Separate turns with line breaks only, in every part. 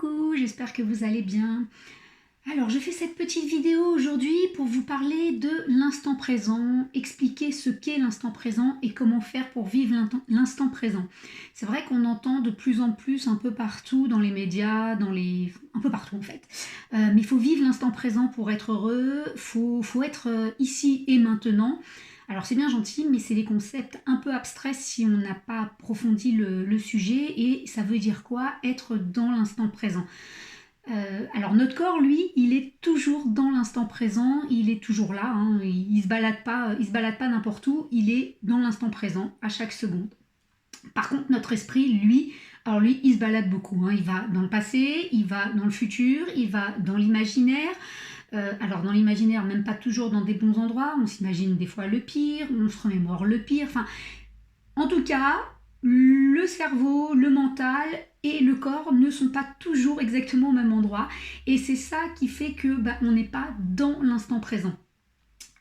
Coucou, j'espère que vous allez bien. Alors, je fais cette petite vidéo aujourd'hui pour vous parler de l'instant présent, expliquer ce qu'est l'instant présent et comment faire pour vivre l'instant présent. C'est vrai qu'on entend de plus en plus un peu partout dans les médias, un peu partout en fait. Mais il faut vivre l'instant présent pour être heureux, faut être ici et maintenant. Alors c'est bien gentil, mais c'est des concepts un peu abstraits si on n'a pas approfondi le sujet. Et ça veut dire quoi? Être dans l'instant présent. Alors notre corps, lui, il est toujours dans l'instant présent, il est toujours là, hein, il se balade pas n'importe où, il est dans l'instant présent à chaque seconde. Par contre, notre esprit, lui, alors lui, il se balade beaucoup, hein, il va dans le passé, il va dans le futur, il va dans l'imaginaire. Alors dans l'imaginaire, même pas toujours dans des bons endroits, on s'imagine des fois le pire, on se remémore le pire, enfin, en tout cas, le cerveau, le mental et le corps ne sont pas toujours exactement au même endroit. Et c'est ça qui fait que on n'est pas dans l'instant présent.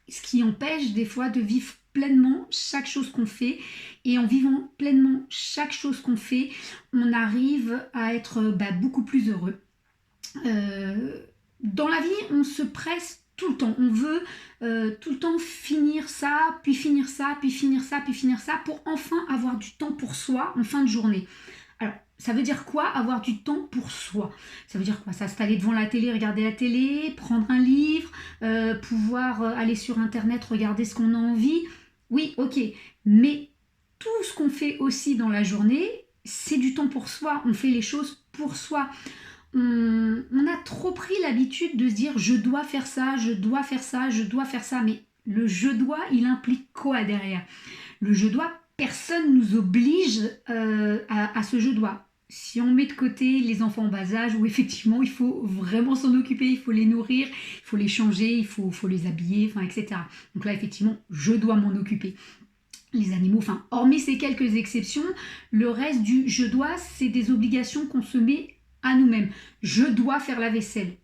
Ce qui empêche des fois de vivre pleinement chaque chose qu'on fait. Et en vivant pleinement chaque chose qu'on fait, on arrive à être beaucoup plus heureux. Dans la vie, on se presse tout le temps. On veut tout le temps finir ça, puis finir ça, puis finir ça, puis finir ça, pour enfin avoir du temps pour soi en fin de journée. Alors, ça veut dire quoi avoir du temps pour soi? Ça veut dire quoi? S'installer devant la télé, regarder la télé, prendre un livre, pouvoir aller sur Internet, regarder ce qu'on a envie. Oui, ok. Mais tout ce qu'on fait aussi dans la journée, c'est du temps pour soi. On fait les choses pour soi. On a trop pris l'habitude de se dire je dois faire ça, je dois faire ça, je dois faire ça. Mais le je dois, il implique quoi derrière? Le je dois, personne nous oblige à ce je dois. Si on met de côté les enfants en bas âge, où effectivement il faut vraiment s'en occuper, il faut les nourrir, il faut les changer, il faut les habiller, enfin, etc. Donc là, effectivement, je dois m'en occuper. Les animaux, enfin, hormis ces quelques exceptions, le reste du je dois, c'est des obligations qu'on se met à nous-mêmes. Je dois faire la vaisselle.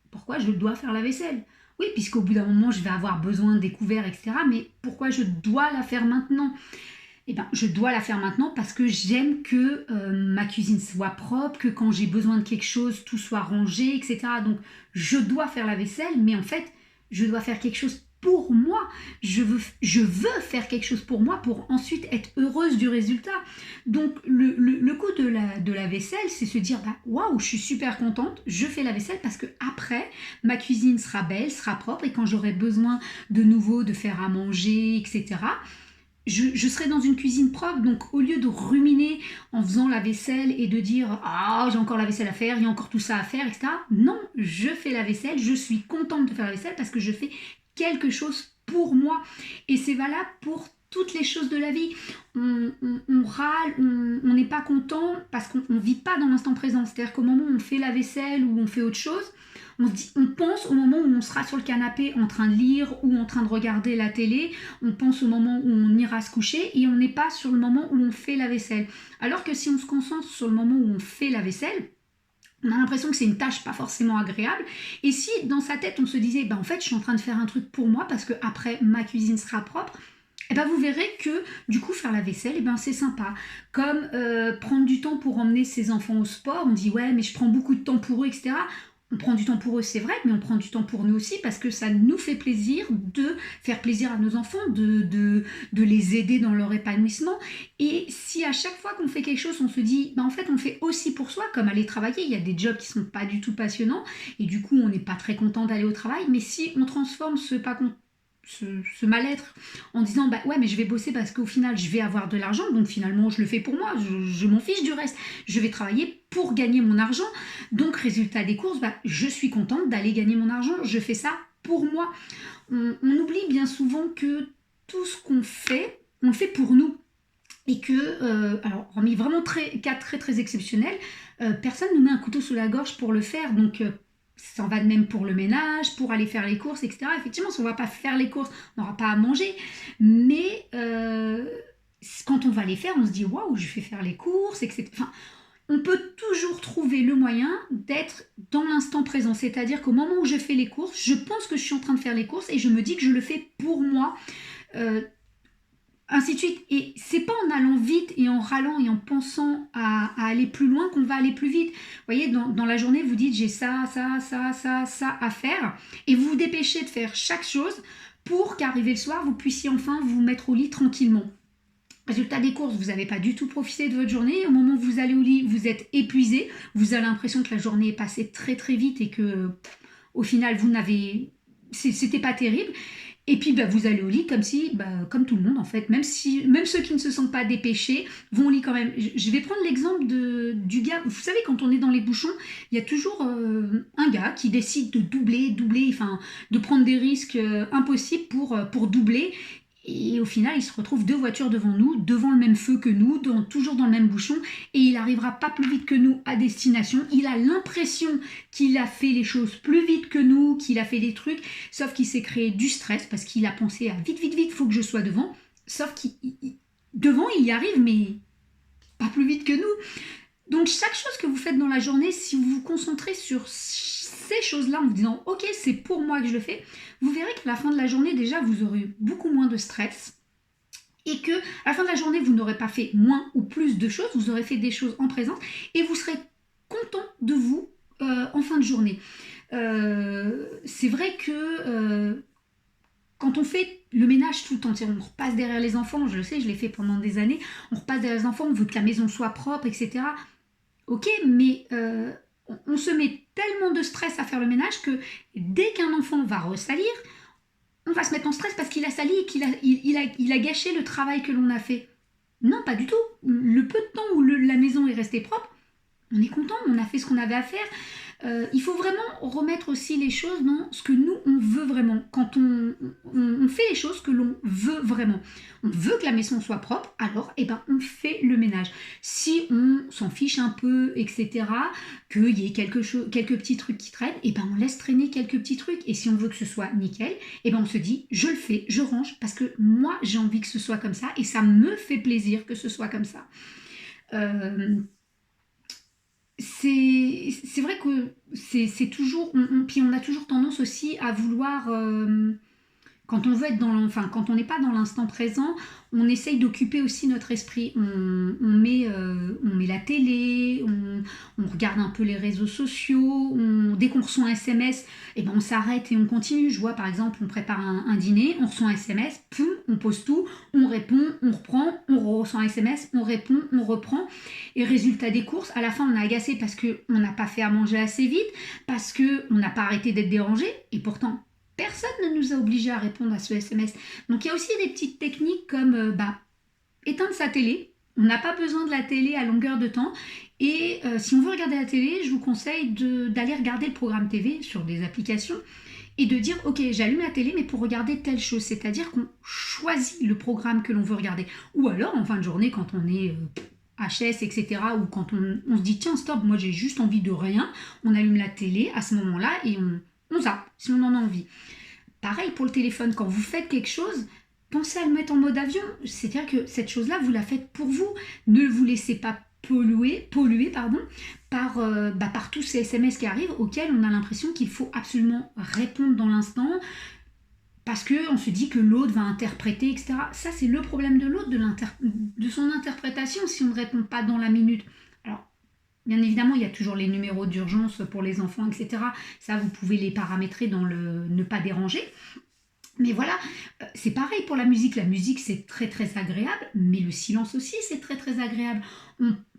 Pourquoi je dois faire la vaisselle? Oui, puisqu'au bout d'un moment, je vais avoir besoin des couverts, etc. Mais pourquoi je dois la faire maintenant? Eh bien, je dois la faire maintenant parce que j'aime que ma cuisine soit propre, que quand j'ai besoin de quelque chose, tout soit rangé, etc. Donc, je dois faire la vaisselle, mais en fait, je dois faire quelque chose pour moi. Je veux faire quelque chose pour moi pour ensuite être heureuse du résultat. Donc, le coup de la vaisselle, c'est se dire, waouh, je suis super contente, je fais la vaisselle parce que après, ma cuisine sera belle, sera propre, et quand j'aurai besoin de nouveau de faire à manger, etc., je serai dans une cuisine propre. Donc au lieu de ruminer en faisant la vaisselle et de dire j'ai encore la vaisselle à faire, il y a encore tout ça à faire, etc. Non, je fais la vaisselle, je suis contente de faire la vaisselle parce que je fais quelque chose pour moi. Et c'est valable pour toutes les choses de la vie. On râle, on n'est pas content parce qu'on ne vit pas dans l'instant présent. C'est-à-dire qu'au moment où on fait la vaisselle ou on fait autre chose, on pense au moment où on sera sur le canapé en train de lire ou en train de regarder la télé, on pense au moment où on ira se coucher et on n'est pas sur le moment où on fait la vaisselle. Alors que si on se concentre sur le moment où on fait la vaisselle, on a l'impression que c'est une tâche pas forcément agréable. Et si dans sa tête on se disait en fait je suis en train de faire un truc pour moi parce que après ma cuisine sera propre, vous verrez que du coup faire la vaisselle c'est sympa. Comme prendre du temps pour emmener ses enfants au sport, on dit ouais mais je prends beaucoup de temps pour eux, etc. On prend du temps pour eux, c'est vrai, mais on prend du temps pour nous aussi parce que ça nous fait plaisir de faire plaisir à nos enfants, de les aider dans leur épanouissement. Et si à chaque fois qu'on fait quelque chose, on se dit, en fait, on le fait aussi pour soi, comme aller travailler. Il y a des jobs qui sont pas du tout passionnants et du coup, on n'est pas très content d'aller au travail. Mais si on transforme ce mal-être en disant ouais mais je vais bosser parce qu'au final je vais avoir de l'argent, donc finalement je le fais pour moi, je m'en fiche du reste, je vais travailler pour gagner mon argent, donc résultat des courses, je suis contente d'aller gagner mon argent, je fais ça pour moi. On oublie bien souvent que tout ce qu'on fait, on le fait pour nous. Et que, alors hormis vraiment cas très très exceptionnels, personne ne met un couteau sous la gorge pour le faire, donc ça en va de même pour le ménage, pour aller faire les courses, etc. Effectivement, si on ne va pas faire les courses, on n'aura pas à manger. Mais quand on va les faire, on se dit waouh, je vais faire les courses, etc. Enfin, on peut toujours trouver le moyen d'être dans l'instant présent. C'est-à-dire qu'au moment où je fais les courses, je pense que je suis en train de faire les courses et je me dis que je le fais pour moi. ainsi de suite. Et c'est pas en allant vite et en râlant et en pensant à aller plus loin qu'on va aller plus vite. Vous voyez, dans la journée, vous dites j'ai ça à faire, et vous vous dépêchez de faire chaque chose pour qu'arrivé le soir, vous puissiez enfin vous mettre au lit tranquillement. Résultat des courses, vous n'avez pas du tout profité de votre journée. Au moment où vous allez au lit, vous êtes épuisé. Vous avez l'impression que la journée est passée très très vite et que au final, c'était pas terrible. Et puis vous allez au lit comme si, comme tout le monde en fait, même ceux qui ne se sentent pas dépêchés vont au lit quand même. Je vais prendre l'exemple du gars. Vous savez, quand on est dans les bouchons, il y a toujours un gars qui décide de doubler, enfin de prendre des risques impossibles pour doubler. Et au final, il se retrouve 2 voitures devant nous, devant le même feu que nous, toujours dans le même bouchon, et il n'arrivera pas plus vite que nous à destination. Il a l'impression qu'il a fait les choses plus vite que nous, qu'il a fait des trucs, sauf qu'il s'est créé du stress parce qu'il a pensé à vite, il faut que je sois devant. Sauf devant, il y arrive, mais pas plus vite que nous. Donc chaque chose que vous faites dans la journée, si vous vous concentrez sur ces choses-là en vous disant ok, c'est pour moi que je le fais, vous verrez qu'à la fin de la journée déjà vous aurez beaucoup moins de stress, et que à la fin de la journée vous n'aurez pas fait moins ou plus de choses, vous aurez fait des choses en présence et vous serez content de vous en fin de journée. C'est vrai que quand on fait le ménage tout entier, on repasse derrière les enfants, je le sais, je l'ai fait pendant des années, on repasse derrière les enfants, on veut que la maison soit propre, etc. Ok, mais on se met tellement de stress à faire le ménage que dès qu'un enfant va ressalir, on va se mettre en stress parce qu'il a sali et qu'il a gâché le travail que l'on a fait. Non, pas du tout. Le peu de temps où la maison est restée propre, on est content, on a fait ce qu'on avait à faire. Il faut vraiment remettre aussi les choses dans ce que nous, on veut vraiment. Quand on fait les choses que l'on veut vraiment. On veut que la maison soit propre, alors on fait le ménage. Si on s'en fiche un peu, etc., qu'il y ait quelques petits trucs qui traînent, on laisse traîner quelques petits trucs. Et si on veut que ce soit nickel, on se dit, je le fais, je range, parce que moi, j'ai envie que ce soit comme ça, et ça me fait plaisir que ce soit comme ça. C'est vrai que c'est toujours... Puis on a toujours tendance aussi à vouloir... quand on veut être quand on n'est pas dans l'instant présent, on essaye d'occuper aussi notre esprit. On met la télé, on regarde un peu les réseaux sociaux, dès qu'on reçoit un SMS, on s'arrête et on continue. Je vois par exemple, on prépare un dîner, on reçoit un SMS, poum, on pose tout, on répond, on reprend, on reçoit un SMS, on répond, on reprend. Et résultat des courses, à la fin on est agacé parce qu'on n'a pas fait à manger assez vite, parce qu'on n'a pas arrêté d'être dérangé, et pourtant personne ne nous a obligés à répondre à ce SMS. Donc il y a aussi des petites techniques comme éteindre sa télé. On n'a pas besoin de la télé à longueur de temps. Et si on veut regarder la télé, je vous conseille d'aller regarder le programme TV sur des applications et de dire ok, j'allume la télé mais pour regarder telle chose. C'est-à-dire qu'on choisit le programme que l'on veut regarder. Ou alors en fin de journée quand on est... HS, etc. Ou quand on se dit tiens stop, moi j'ai juste envie de rien, on allume la télé à ce moment-là et on zappe si on en a envie. Pareil pour le téléphone, quand vous faites quelque chose, pensez à le mettre en mode avion. C'est-à-dire que cette chose-là, vous la faites pour vous. Ne vous laissez pas polluer par tous ces SMS qui arrivent auxquels on a l'impression qu'il faut absolument répondre dans l'instant parce qu'on se dit que l'autre va interpréter, etc. Ça, c'est le problème de l'autre, de son interprétation si on ne répond pas dans la minute. Alors, bien évidemment, il y a toujours les numéros d'urgence pour les enfants, etc. Ça, vous pouvez les paramétrer dans le ne pas déranger. Mais voilà, c'est pareil pour la musique. La musique, c'est très très agréable, mais le silence aussi, c'est très très agréable.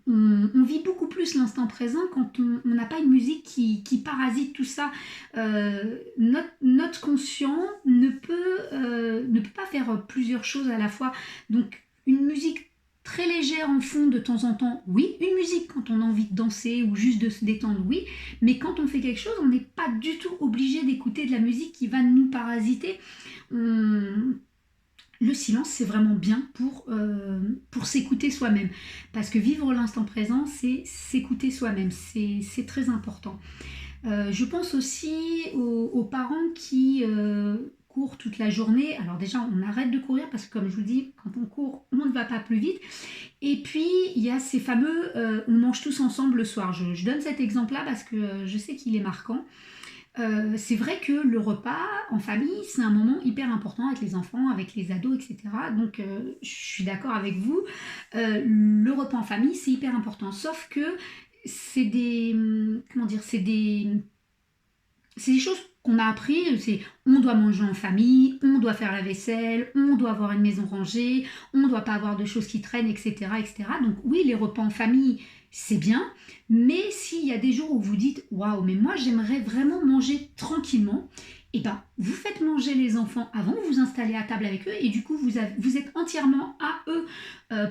On vit beaucoup plus l'instant présent quand on n'a pas une musique qui parasite tout ça. Notre conscient ne peut pas faire plusieurs choses à la fois. Donc, une musique très légère en fond de temps en temps, oui. Une musique quand on a envie de danser ou juste de se détendre, oui. Mais quand on fait quelque chose, on n'est pas du tout obligé d'écouter de la musique qui va nous parasiter. Le silence, c'est vraiment bien pour s'écouter soi-même. Parce que vivre l'instant présent, c'est s'écouter soi-même. C'est très important. Je pense aussi aux parents qui courent toute la journée. Alors déjà, on arrête de courir parce que comme je vous dis, quand on court, on ne va pas plus vite. Et puis, il y a ces fameux on mange tous ensemble le soir. Je donne cet exemple-là parce que je sais qu'il est marquant. c'est vrai que le repas en famille, c'est un moment hyper important avec les enfants, avec les ados, etc. Donc, je suis d'accord avec vous. Le repas en famille, c'est hyper important. Sauf que c'est des, comment dire, c'est des choses qu'on a appris, c'est on doit manger en famille, on doit faire la vaisselle, on doit avoir une maison rangée, on ne doit pas avoir de choses qui traînent, etc., etc. Donc oui, les repas en famille, c'est bien, mais s'il y a des jours où vous dites waouh, mais moi j'aimerais vraiment manger tranquillement, et ben vous faites manger les enfants avant, vous vous installez à table avec eux, et du coup vous êtes entièrement à eux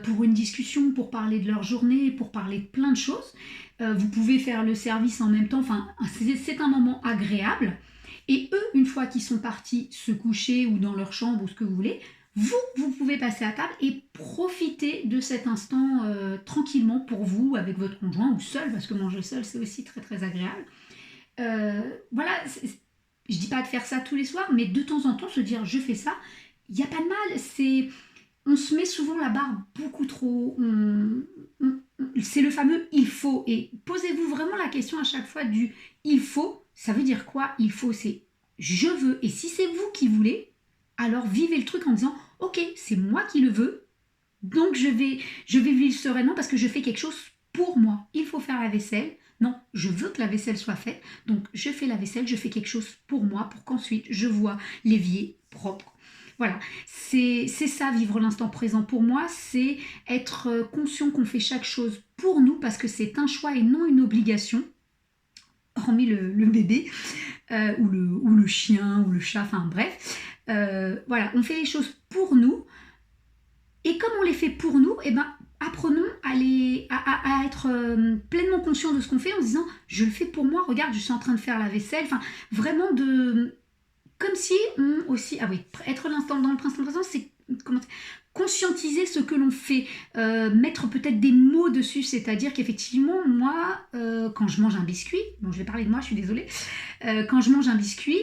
pour une discussion, pour parler de leur journée, pour parler de plein de choses. Vous pouvez faire le service en même temps, enfin c'est un moment agréable. Et eux, une fois qu'ils sont partis se coucher ou dans leur chambre ou ce que vous voulez, vous pouvez passer à table et profiter de cet instant tranquillement pour vous, avec votre conjoint ou seul, parce que manger seul, c'est aussi très très agréable. Voilà, je dis pas de faire ça tous les soirs, mais de temps en temps se dire je fais ça, il n'y a pas de mal. On se met souvent la barre beaucoup trop. C'est le fameux il faut. Et posez-vous vraiment la question à chaque fois du il faut. Ça veut dire quoi? Il faut, c'est je veux. Et si c'est vous qui voulez, alors vivez le truc en disant ok, c'est moi qui le veux, donc je vais vivre sereinement parce que je fais quelque chose pour moi. Il faut faire la vaisselle. Non, je veux que la vaisselle soit faite. Donc je fais la vaisselle, je fais quelque chose pour moi, pour qu'ensuite je vois l'évier propre. Voilà, c'est ça vivre l'instant présent pour moi, c'est être conscient qu'on fait chaque chose pour nous parce que c'est un choix et non une obligation, hormis le bébé ou le chien ou le chat, enfin bref. Voilà, on fait les choses pour nous et comme on les fait pour nous, eh ben, apprenons à être pleinement conscient de ce qu'on fait en se disant je le fais pour moi, regarde, je suis en train de faire la vaisselle, enfin vraiment comme si on aussi, ah oui, être dans le instant présent, c'est conscientiser ce que l'on fait, mettre peut-être des mots dessus, c'est-à-dire qu'effectivement, moi, quand je mange un biscuit, bon, je vais parler de moi, je suis désolée, quand je mange un biscuit,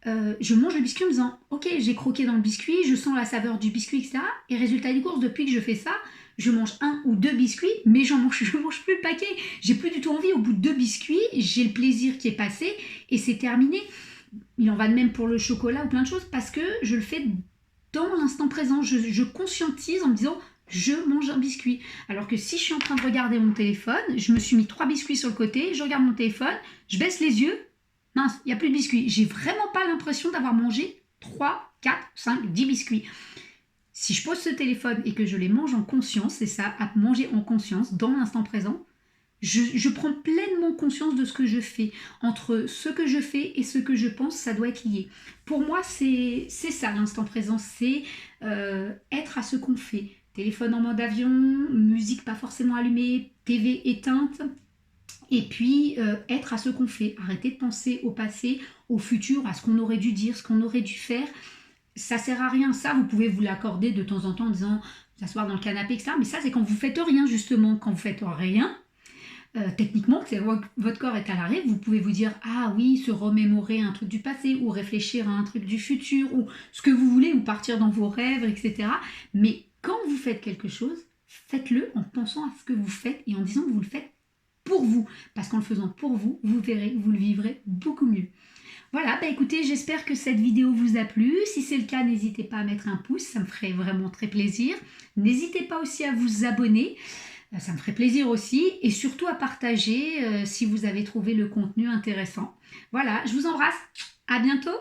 je mange le biscuit en me disant, ok, j'ai croqué dans le biscuit, je sens la saveur du biscuit, etc. Et résultat des courses, depuis que je fais ça, je mange un ou deux biscuits, mais je mange plus le paquet. J'ai plus du tout envie. Au bout de deux biscuits, j'ai le plaisir qui est passé et c'est terminé. Il en va de même pour le chocolat ou plein de choses parce que je le fais dans l'instant présent. Je conscientise en me disant je mange un biscuit. Alors que si je suis en train de regarder mon téléphone, je me suis mis 3 biscuits sur le côté, je regarde mon téléphone, je baisse les yeux, mince, il n'y a plus de biscuits. J'ai vraiment pas l'impression d'avoir mangé 3, 4, 5, 10 biscuits. Si je pose ce téléphone et que je les mange en conscience, c'est ça, à manger en conscience, dans l'instant présent, je prends pleinement conscience de ce que je fais. Entre ce que je fais et ce que je pense, ça doit être lié. Pour moi, c'est ça l'instant présent, c'est être à ce qu'on fait. Téléphone en mode avion, musique pas forcément allumée, TV éteinte, et puis être à ce qu'on fait. Arrêter de penser au passé, au futur, à ce qu'on aurait dû dire, ce qu'on aurait dû faire. Ça sert à rien. Ça, vous pouvez vous l'accorder de temps en temps en disant s'asseoir dans le canapé, etc. Mais ça, c'est quand vous faites rien, justement. Quand vous faites rien, techniquement, votre corps est à l'arrêt, vous pouvez vous dire ah oui, se remémorer un truc du passé ou réfléchir à un truc du futur ou ce que vous voulez ou partir dans vos rêves, etc. Mais quand vous faites quelque chose, faites-le en pensant à ce que vous faites et en disant que vous le faites pour vous. Parce qu'en le faisant pour vous, vous verrez, vous le vivrez beaucoup mieux. Voilà, bah écoutez, j'espère que cette vidéo vous a plu. Si c'est le cas, n'hésitez pas à mettre un pouce, ça me ferait vraiment très plaisir. N'hésitez pas aussi à vous abonner. Ça me ferait plaisir aussi et surtout à partager si vous avez trouvé le contenu intéressant. Voilà, je vous embrasse. À bientôt.